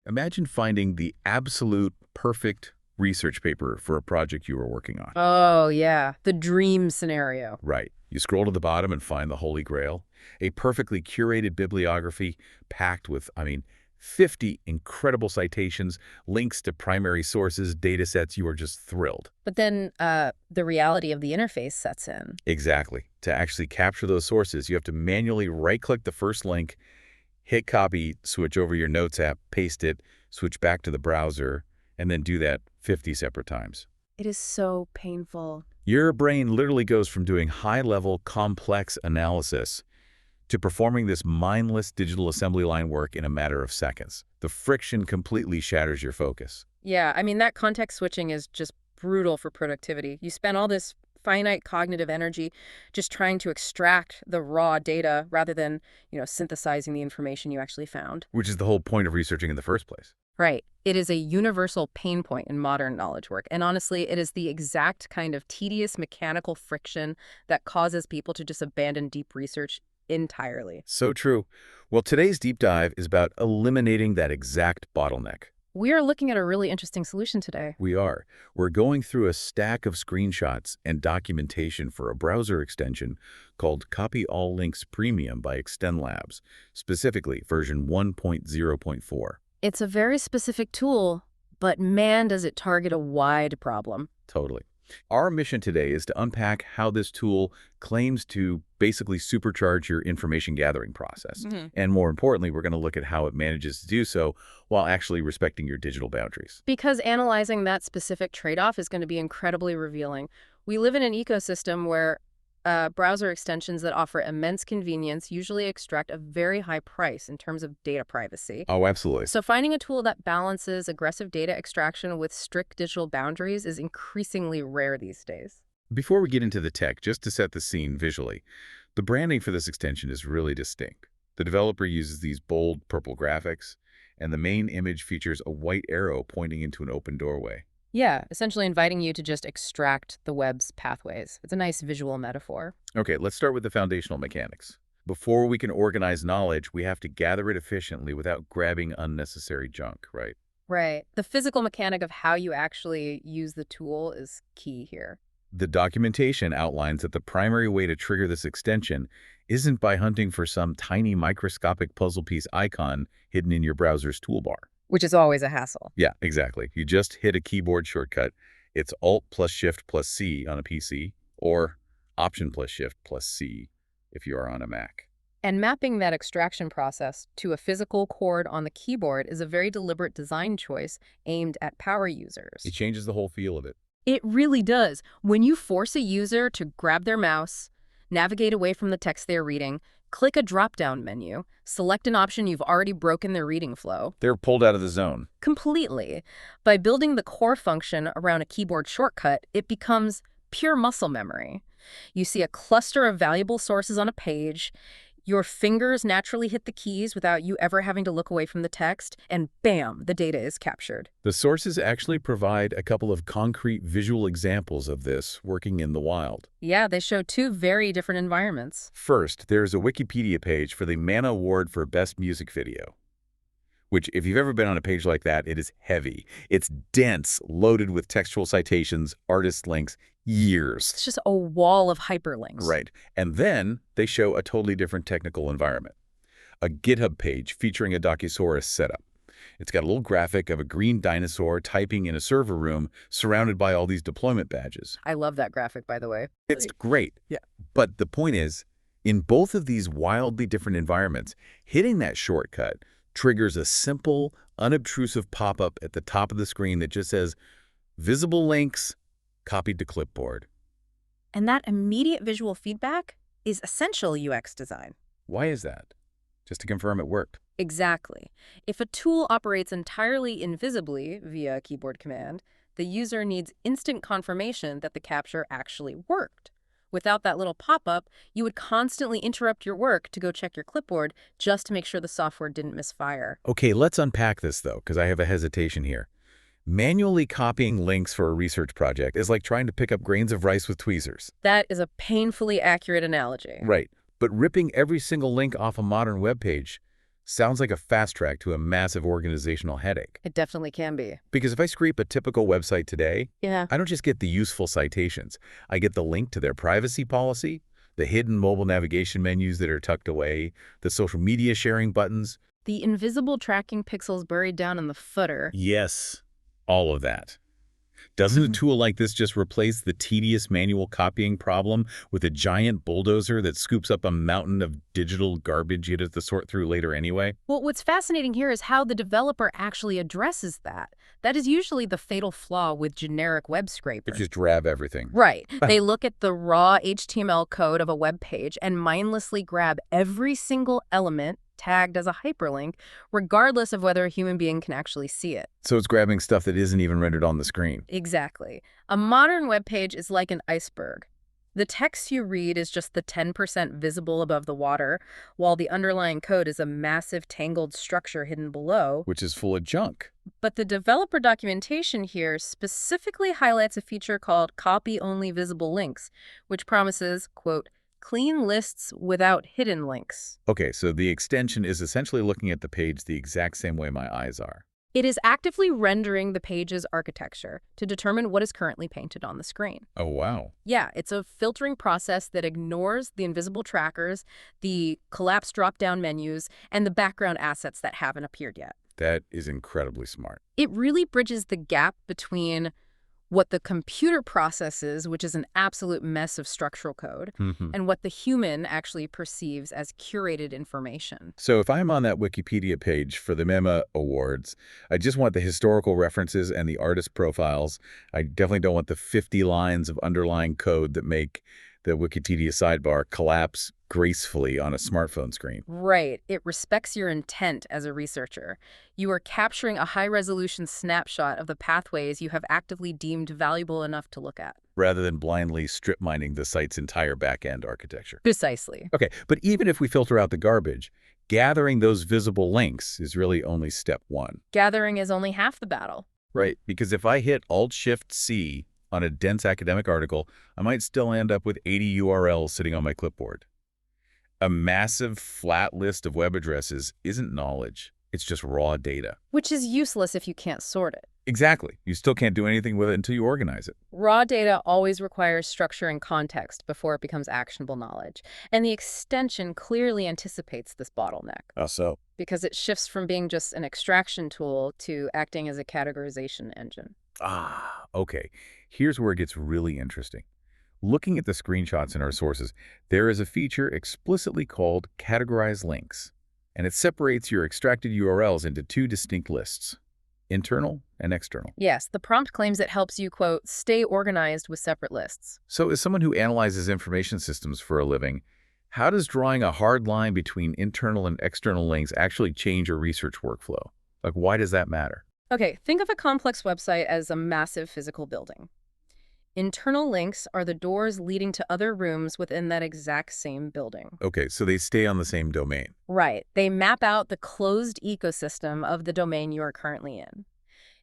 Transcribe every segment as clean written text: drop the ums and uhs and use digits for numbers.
Imagine finding the absolute perfect research paper for a project you were working on. Oh, yeah. The dream scenario. Right. You scroll to the bottom and find the Holy Grail, a perfectly curated bibliography packed with, 50 incredible citations, links to primary sources, data sets. You are just thrilled. But then the reality of the interface sets in. Exactly. To actually capture those sources, you have to manually right-click the first link, hit copy, switch over your Notes app, paste it, switch back to the browser, and then do that 50 separate times. It is so painful. Your brain literally goes from doing high-level, complex analysis to performing this mindless digital assembly line work in a matter of seconds. The friction completely shatters your focus. Yeah, I mean, that context switching is just brutal for productivity. You spend all this finite cognitive energy just trying to extract the raw data rather than, synthesizing the information you actually found. Which is the whole point of researching in the first place. Right. It is a universal pain point in modern knowledge work. And honestly, it is the exact kind of tedious mechanical friction that causes people to just abandon deep research entirely. So true. Well, today's deep dive is about eliminating that exact bottleneck. We are looking at a really interesting solution today. We are. We're going through a stack of screenshots and documentation for a browser extension called Copy All Links Premium by Extenlabs, specifically version 1.0.4. It's a very specific tool, but man, does it target a wide problem. Totally. Our mission today is to unpack how this tool claims to basically supercharge your information gathering process. And more importantly, we're going to look at how it manages to do so while actually respecting your digital boundaries. Because analyzing that specific trade-off is going to be incredibly revealing. We live in an ecosystem where browser extensions that offer immense convenience usually extract a very high price in terms of data privacy. Oh, absolutely. So finding a tool that balances aggressive data extraction with strict digital boundaries is increasingly rare these days. Before we get into the tech, just to set the scene visually, the branding for this extension is really distinct. The developer uses these bold purple graphics, and the main image features a white arrow pointing into an open doorway. Yeah, essentially inviting you to just extract the web's pathways. It's a nice visual metaphor. Okay, let's start with the foundational mechanics. Before we can organize knowledge, we have to gather it efficiently without grabbing unnecessary junk, right? Right. The physical mechanic of how you actually use the tool is key here. The documentation outlines that the primary way to trigger this extension isn't by hunting for some tiny microscopic puzzle piece icon hidden in your browser's toolbar. Which is always a hassle. Yeah, exactly. You just hit a keyboard shortcut. It's Alt plus Shift plus C on a PC, or Option plus Shift plus C if you are on a Mac. And mapping that extraction process to a physical chord on the keyboard is a very deliberate design choice aimed at power users. It changes the whole feel of it. It really does. When you force a user to grab their mouse, navigate away from the text they're reading, click a drop-down menu, select an option you've already broken their reading flow. They're pulled out of the zone. Completely. By building the core function around a keyboard shortcut, it becomes pure muscle memory. You see a cluster of valuable sources on a page, your fingers naturally hit the keys without you ever having to look away from the text, and bam, the data is captured. The sources actually provide a couple of concrete visual examples of this working in the wild. Yeah, they show two very different environments. First, there's a Wikipedia page for the MANA Award for Best Music Video, which, if you've ever been on a page like that, it is heavy. It's dense, loaded with textual citations, artist links, years. It's just a wall of hyperlinks. Right. And then they show a totally different technical environment. A GitHub page featuring a Docusaurus setup. It's got a little graphic of a green dinosaur typing in a server room surrounded by all these deployment badges. I love that graphic, by the way. It's great. Yeah. But the point is, in both of these wildly different environments, hitting that shortcut triggers a simple, unobtrusive pop-up at the top of the screen that just says, visible links, copied to clipboard. And that immediate visual feedback is essential UX design. Why is that? Just to confirm it worked. Exactly. If a tool operates entirely invisibly via a keyboard command, the user needs instant confirmation that the capture actually worked. Without that little pop-up, you would constantly interrupt your work to go check your clipboard just to make sure the software didn't misfire. Okay, let's unpack this, though, because I have a hesitation here. Manually copying links for a research project is like trying to pick up grains of rice with tweezers. That is a painfully accurate analogy. Right. But ripping every single link off a modern web page, Sounds like a fast track to a massive organizational headache. It definitely can be. Because if I scrape a typical website today, Yeah. I don't just get the useful citations. I get the link to their privacy policy, the hidden mobile navigation menus that are tucked away, the social media sharing buttons. The invisible tracking pixels buried down in the footer. Yes, all of that. Doesn't a tool like this just replace the tedious manual copying problem with a giant bulldozer that scoops up a mountain of digital garbage you have to sort through later anyway? Well, what's fascinating here is how the developer actually addresses that. That is usually the fatal flaw with generic web They scrapers. just grab everything. Right. They look at the raw HTML code of a web page and mindlessly grab every single element tagged as a hyperlink, regardless of whether a human being can actually see it. So it's grabbing stuff that isn't even rendered on the screen. Exactly. A modern web page is like an iceberg. The text you read is just the 10% visible above the water, while the underlying code is a massive tangled structure hidden below. Which is full of junk. But the developer documentation here specifically highlights a feature called copy-only visible links, which promises, quote, clean lists without hidden links. Okay, so the extension is essentially looking at the page the exact same way my eyes are. It is actively rendering the page's architecture to determine what is currently painted on the screen. Oh, wow. Yeah, it's a filtering process that ignores the invisible trackers, the collapsed drop-down menus, and the background assets that haven't appeared yet. That is incredibly smart. It really bridges the gap between what the computer processes, which is an absolute mess of structural code, and what the human actually perceives as curated information. So if I'm on that Wikipedia page for the MEMA Awards, I just want the historical references and the artist profiles. I definitely don't want the 50 lines of underlying code that make the Wikipedia sidebar collapse gracefully on a smartphone screen. Right. It respects your intent as a researcher. You are capturing a high-resolution snapshot of the pathways you have actively deemed valuable enough to look at. Rather than blindly strip mining the site's entire back-end architecture. Precisely. Okay, but even if we filter out the garbage, gathering those visible links is really only step one. Gathering is only half the battle. Right, because if I hit Alt-Shift-C on a dense academic article, I might still end up with 80 URLs sitting on my clipboard. A massive flat list of web addresses isn't knowledge. It's just raw data. Which is useless if you can't sort it. Exactly. You still can't do anything with it until you organize it. Raw data always requires structure and context before it becomes actionable knowledge. And the extension clearly anticipates this bottleneck. How so? Because it shifts from being just an extraction tool to acting as a categorization engine. Ah, okay. Here's where it gets really interesting. Looking at the screenshots in our sources, there is a feature explicitly called Categorize Links, and it separates your extracted URLs into two distinct lists, internal and external. Yes, the prompt claims it helps you, quote, stay organized with separate lists. So as someone who analyzes information systems for a living, how does drawing a hard line between internal and external links actually change your research workflow? Like, why does that matter? Okay, think of a complex website as a massive physical building. Internal links are the doors leading to other rooms within that exact same building. Okay, so they stay on the same domain. Right. They map out the closed ecosystem of the domain you are currently in.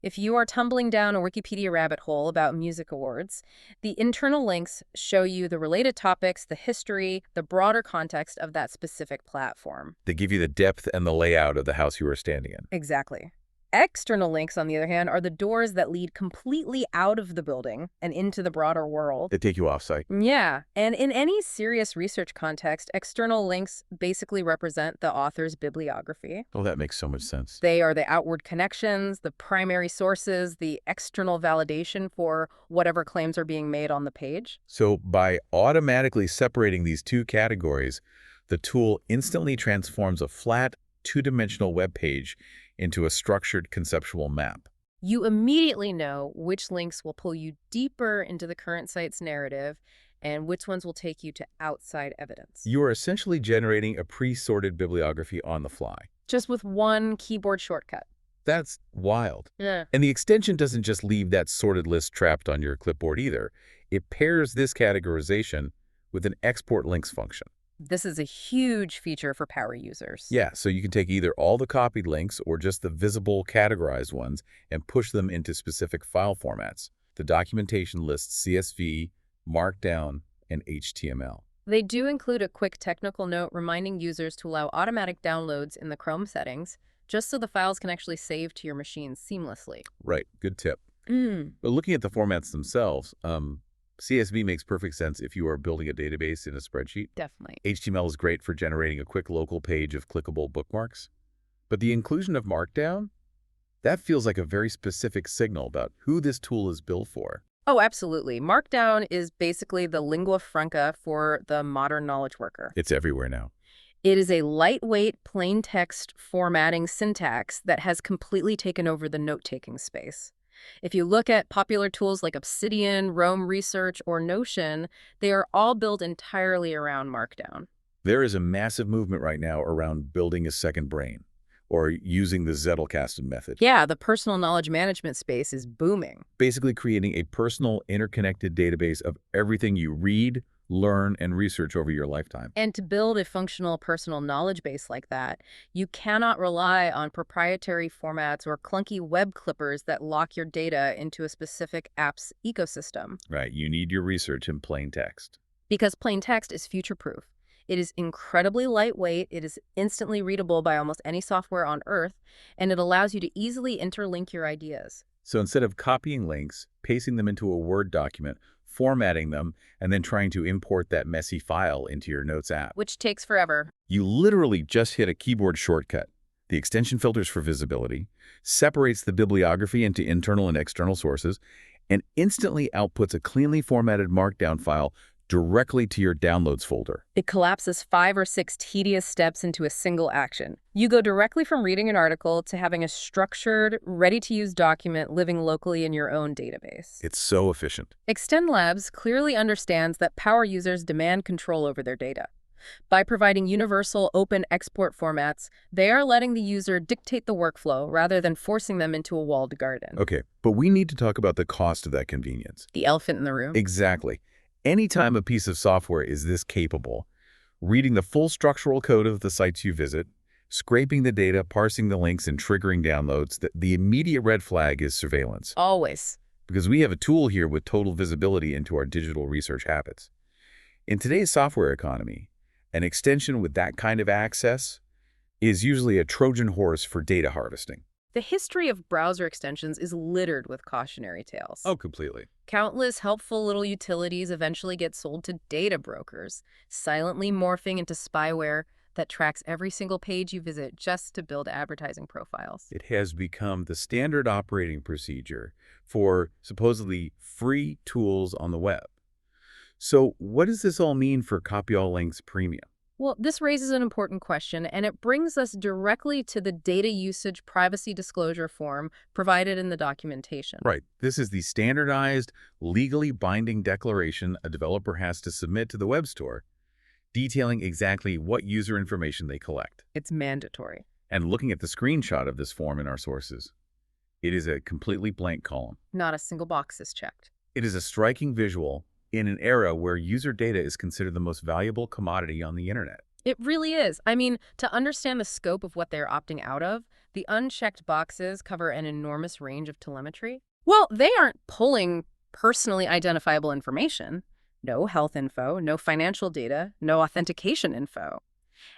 If you are tumbling down a Wikipedia rabbit hole about music awards, the internal links show you the related topics, the history, the broader context of that specific platform. They give you the depth and the layout of the house you are standing in. Exactly. External links, on the other hand, are the doors that lead completely out of the building and into the broader world. They take you off-site. Yeah, and in any serious research context, external links basically represent the author's bibliography. Oh, that makes so much sense. They are the outward connections, the primary sources, the external validation for whatever claims are being made on the page. So by automatically separating these two categories, the tool instantly transforms a flat, two-dimensional web page into a structured conceptual map. You immediately know which links will pull you deeper into the current site's narrative and which ones will take you to outside evidence. You are essentially generating a pre-sorted bibliography on the fly. Just with one keyboard shortcut. That's wild. Yeah. And the extension doesn't just leave that sorted list trapped on your clipboard either. It pairs this categorization with an export links function. This is a huge feature for power users. Yeah, so you can take either all the copied links or just the visible categorized ones and push them into specific file formats. The documentation lists CSV, Markdown, and HTML. They do include a quick technical note reminding users to allow automatic downloads in the Chrome settings, just so the files can actually save to your machine seamlessly. Right, good tip. Mm, But looking at the formats themselves, CSV makes perfect sense if you are building a database in a spreadsheet. definitely. HTML is great for generating a quick local page of clickable bookmarks. But the inclusion of Markdown, that feels like a very specific signal about who this tool is built for. Oh, absolutely. Markdown is basically the lingua franca for the modern knowledge worker. It's everywhere now. It is a lightweight, plain text formatting syntax that has completely taken over the note-taking space. If you look at popular tools like Obsidian, Rome Research, or Notion, they are all built entirely around Markdown. There is a massive movement right now around building a second brain, or using the Zettelkasten method. Yeah, the personal knowledge management space is booming. Basically creating a personal, interconnected database of everything you read, learn, and research over your lifetime. And to build a functional personal knowledge base like that, you cannot rely on proprietary formats or clunky web clippers that lock your data into a specific app's ecosystem. Right, you need your research in plain text. Because plain text is future-proof. It is incredibly lightweight, it is instantly readable by almost any software on Earth, and it allows you to easily interlink your ideas. So instead of copying links, pasting them into a Word document, formatting them, and then trying to import that messy file into your Notes app, Which takes forever. you literally just hit a keyboard shortcut. The extension filters for visibility, separates the bibliography into internal and external sources, and instantly outputs a cleanly formatted Markdown file directly to your Downloads folder. It collapses 5 or 6 tedious steps into a single action. You go directly from reading an article to having a structured, ready-to-use document living locally in your own database. It's so efficient. Extenlabs clearly understands that power users demand control over their data. By providing universal open export formats, they are letting the user dictate the workflow rather than forcing them into a walled garden. Okay, but we need to talk about the cost of that convenience. The elephant in the room. Exactly. Anytime a piece of software is this capable, reading the full structural code of the sites you visit, scraping the data, parsing the links, and triggering downloads, the immediate red flag is surveillance. Always. Because we have a tool here with total visibility into our digital research habits. In today's software economy, an extension with that kind of access is usually a Trojan horse for data harvesting. The history of browser extensions is littered with cautionary tales. Oh, completely. Countless helpful little utilities eventually get sold to data brokers, silently morphing into spyware that tracks every single page you visit just to build advertising profiles. It has become the standard operating procedure for supposedly free tools on the web. So what does this all mean for Copy All Links Premium? Well, this raises an important question, and it brings us directly to the data usage privacy disclosure form provided in the documentation. Right. This is the standardized, legally binding declaration a developer has to submit to the web store, detailing exactly what user information they collect. It's mandatory. And looking at the screenshot of this form in our sources, it is a completely blank column. Not a single box is checked. It is a striking visual in an era where user data is considered the most valuable commodity on the internet. It really is. I mean, to understand the scope of what they're opting out of, the unchecked boxes cover an enormous range of telemetry. Well, they aren't pulling personally identifiable information. No health info, no financial data, no authentication info.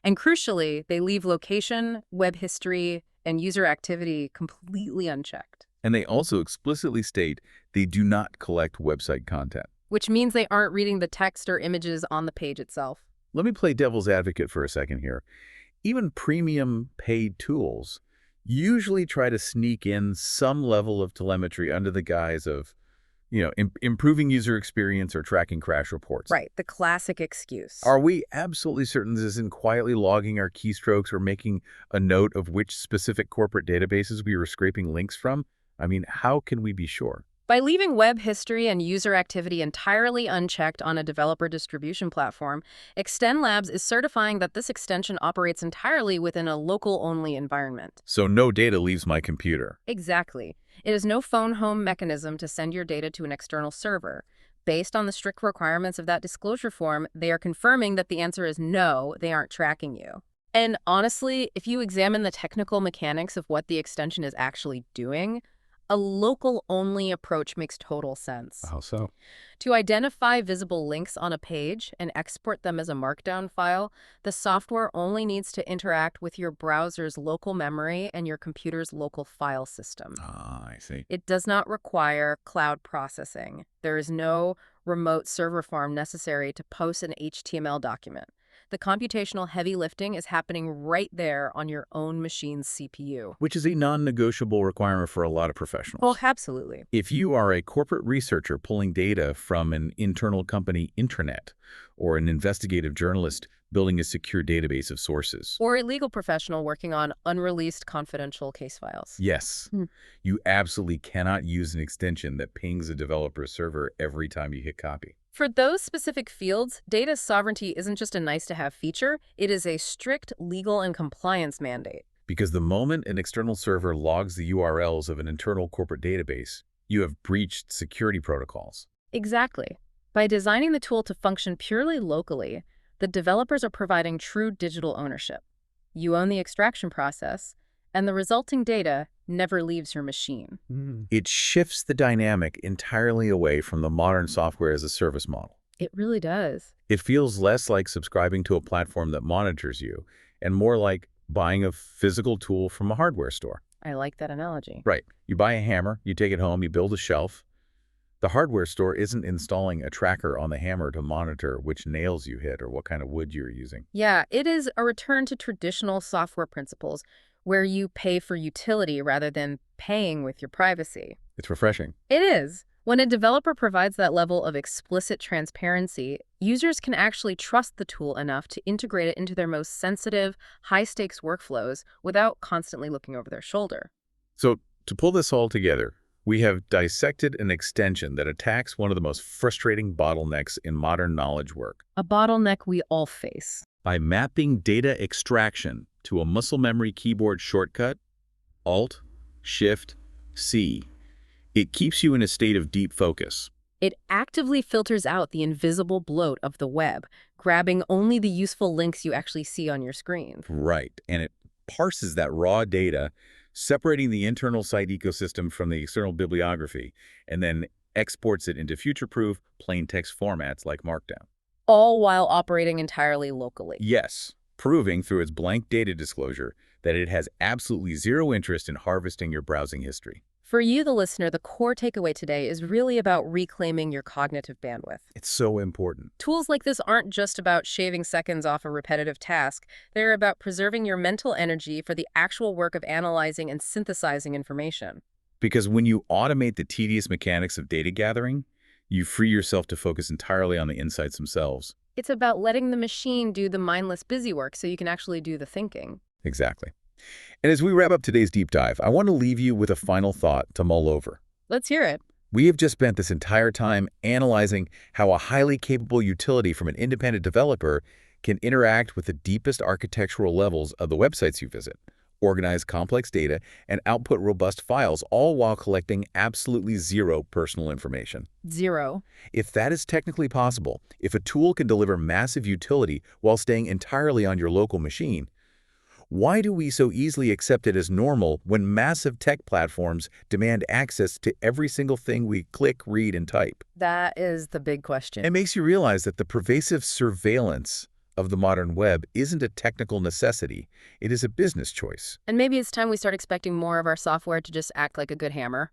And crucially, they leave location, web history, and user activity completely unchecked. And they also explicitly state they do not collect website content. Which means they aren't reading the text or images on the page itself. Let me play devil's advocate for a second here. Even premium paid tools usually try to sneak in some level of telemetry under the guise of, improving user experience or tracking crash reports. Right, the classic excuse. Are we absolutely certain this isn't quietly logging our keystrokes or making a note of which specific corporate databases we were scraping links from? I mean, how can we be sure? By leaving web history and user activity entirely unchecked on a developer distribution platform, Extenlabs is certifying that this extension operates entirely within a local-only environment. So no data leaves my computer. Exactly. It is no phone home mechanism to send your data to an external server. Based on the strict requirements of that disclosure form, they are confirming that the answer is no, they aren't tracking you. And honestly, if you examine the technical mechanics of what the extension is actually doing, A local-only approach makes total sense. How so? To identify visible links on a page and export them as a Markdown file, the software only needs to interact with your browser's local memory and your computer's local file system. Ah, I see. It does not require cloud processing. There is no remote server farm necessary to post an HTML document. The computational heavy lifting is happening right there on your own machine's CPU. Which is a non-negotiable requirement for a lot of professionals. Well, absolutely. If you are a corporate researcher pulling data from an internal company intranet, or an investigative journalist building a secure database of sources. Or a legal professional working on unreleased confidential case files. Yes, you absolutely cannot use an extension that pings a developer's server every time you hit copy. For those specific fields, data sovereignty isn't just a nice-to-have feature, it is a strict legal and compliance mandate. Because the moment an external server logs the URLs of an internal corporate database, you have breached security protocols. Exactly. By designing the tool to function purely locally, the developers are providing true digital ownership. You own the extraction process, and the resulting data never leaves your machine. It shifts the dynamic entirely away from the modern software as a service model. It really does. It feels less like subscribing to a platform that monitors you, and more like buying a physical tool from a hardware store. I like that analogy. Right. You buy a hammer, you take it home, you build a shelf. The hardware store isn't installing a tracker on the hammer to monitor which nails you hit or what kind of wood you're using. Yeah, it is a return to traditional software principles where you pay for utility rather than paying with your privacy. It's refreshing. It is. When a developer provides that level of explicit transparency, users can actually trust the tool enough to integrate it into their most sensitive, high-stakes workflows without constantly looking over their shoulder. So to pull this all together, we have dissected an extension that attacks one of the most frustrating bottlenecks in modern knowledge work. A bottleneck we all face. By mapping data extraction to a muscle memory keyboard shortcut, Alt-Shift-C, it keeps you in a state of deep focus. It actively filters out the invisible bloat of the web, grabbing only the useful links you actually see on your screen. Right, and it parses that raw data, separating the internal site ecosystem from the external bibliography, and then exports it into future-proof, plain text formats like Markdown. All while operating entirely locally. Yes, proving through its blank data disclosure that it has absolutely zero interest in harvesting your browsing history. For you, the listener, the core takeaway today is really about reclaiming your cognitive bandwidth. It's so important. Tools like this aren't just about shaving seconds off a repetitive task. They're about preserving your mental energy for the actual work of analyzing and synthesizing information. Because when you automate the tedious mechanics of data gathering, you free yourself to focus entirely on the insights themselves. It's about letting the machine do the mindless busy work so you can actually do the thinking. Exactly. And as we wrap up today's deep dive, I want to leave you with a final thought to mull over. Let's hear it. We have just spent this entire time analyzing how a highly capable utility from an independent developer can interact with the deepest architectural levels of the websites you visit, organize complex data, and output robust files, all while collecting absolutely zero personal information. Zero. If that is technically possible, if a tool can deliver massive utility while staying entirely on your local machine, why do we so easily accept it as normal when massive tech platforms demand access to every single thing we click, read, and type? That is the big question. It makes you realize that the pervasive surveillance of the modern web isn't a technical necessity. It is a business choice. And maybe it's time we start expecting more of our software to just act like a good hammer.